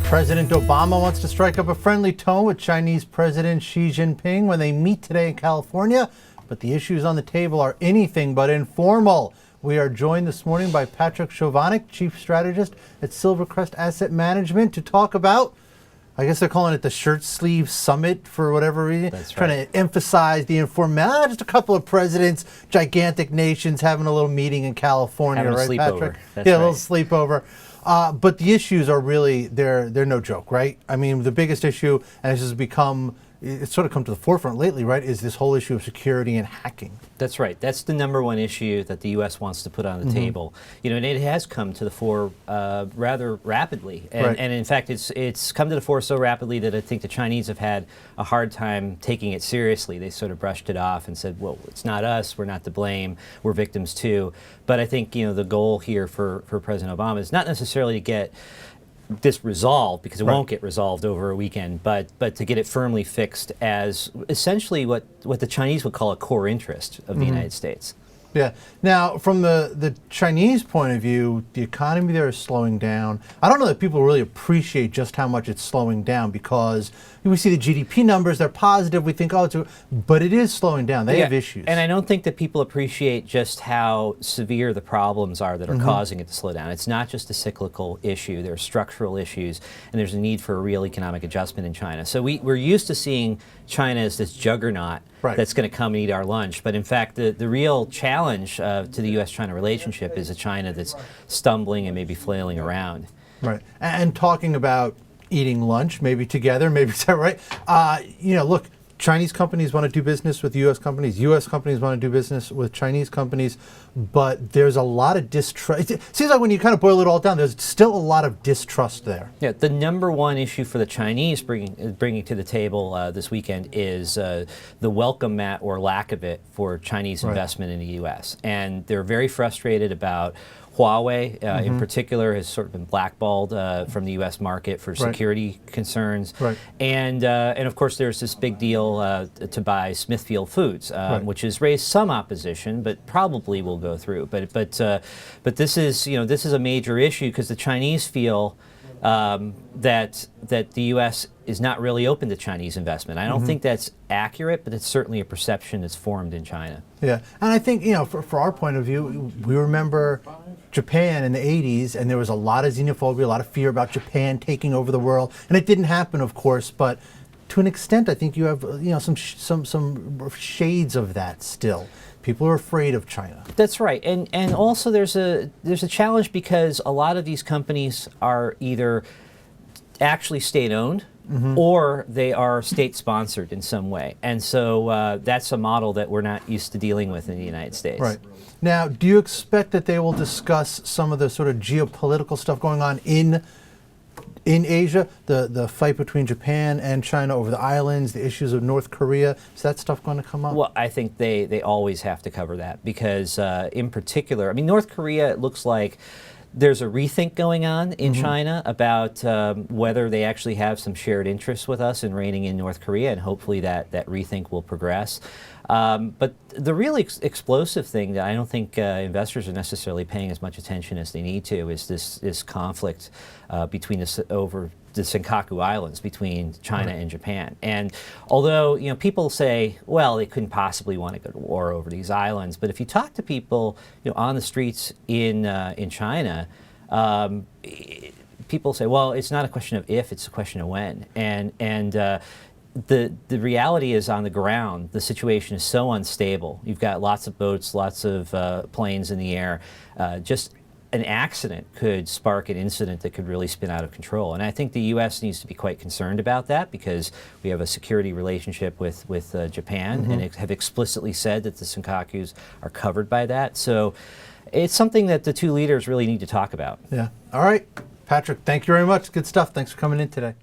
President Obama wants to strike up a friendly tone with Chinese President Xi Jinping when they meet today in California, but the issues on the table are anything but informal. We are joined this morning by Patrick Chovanec, Chief Strategist at Silvercrest Asset Management, to talk about, I guess they're calling it the shirt sleeve summit for whatever reason. That's right. Trying to emphasize the informal. Just a couple of presidents, gigantic nations having a little meeting in California, having right, a sleepover. Patrick? That's yeah, right. a little sleepover. But the issues are really, they're no joke, right? I mean, the biggest issue, and this has become, it's sort of come to the forefront lately, right, is this whole issue of security and hacking. That's right. That's the number one issue that the U.S. wants to put on the table. You know, and it has come to the fore rather rapidly. And, and in fact, it's come to the fore so rapidly that I think the Chinese have had a hard time taking it seriously. They sort of brushed it off and said, well, it's not us, we're not to blame, we're victims too. But I think, you know, the goal here for President Obama is not necessarily to get this resolved, because it won't get resolved over a weekend, but to get it firmly fixed as essentially what the Chinese would call a core interest of the United States. Yeah. Now, from the Chinese point of view, the economy there is slowing down. I don't know that people really appreciate just how much it's slowing down, because we see the GDP numbers, they're positive, we think, oh, but it is slowing down. They have issues. And I don't think that people appreciate just how severe the problems are that are causing it to slow down. It's not just a cyclical issue, there are structural issues, and there's a need for a real economic adjustment in China. So we're used to seeing China as this juggernaut that's going to come and eat our lunch. But in fact, the real challenge to the U.S.-China relationship is a China that's stumbling and maybe flailing around. Right. And talking about eating lunch, maybe together, maybe, is that right? You know, look, Chinese companies want to do business with U.S. companies. U.S. companies want to do business with Chinese companies, but there's a lot of distrust. It seems like when you kind of boil it all down, there's still a lot of distrust there. Yeah, the number one issue for the Chinese bringing to the table this weekend is the welcome mat, or lack of it, for Chinese investment in the U.S. And they're very frustrated about Huawei, in particular, has sort of been blackballed from the U.S. market for security concerns. And of course, there's this big deal to buy Smithfield Foods, which has raised some opposition, but probably will go through. But this is, you know, this is a major issue, because the Chinese feel that the U.S. is not really open to Chinese investment. I don't think that's accurate, but it's certainly a perception that's formed in China. Yeah, and I think, you know, for our point of view, we remember Japan in the 80s, and there was a lot of xenophobia, a lot of fear about Japan taking over the world, and it didn't happen, of course, but to an extent, I think you have, you know, some shades of that still. People are afraid of China. That's right, and also there's a challenge, because a lot of these companies are either actually state-owned, or they are state-sponsored in some way. And so that's a model that we're not used to dealing with in the United States. Right. Now, do you expect that they will discuss some of the sort of geopolitical stuff going on in Asia, the fight between Japan and China over the islands, the issues of North Korea? Is that stuff going to come up? Well, I think they always have to cover that, because in particular, I mean, North Korea, it looks like there's a rethink going on in China about whether they actually have some shared interests with us in reining in North Korea, and hopefully that rethink will progress. But the really explosive thing that I don't think investors are necessarily paying as much attention as they need to is this conflict between over the Senkaku Islands between China and Japan. And although, you know, people say, well, they couldn't possibly want to go to war over these islands, but if you talk to people, you know, on the streets in China, people say, well, it's not a question of if, it's a question of when. And the reality is, on the ground, the situation is so unstable. You've got lots of boats, lots of planes in the air. Just an accident could spark an incident that could really spin out of control. And I think the U.S. needs to be quite concerned about that, because we have a security relationship with Japan, and have explicitly said that the Senkakus are covered by that. So it's something that the two leaders really need to talk about. Yeah. All right. Patrick, thank you very much. Good stuff. Thanks for coming in today.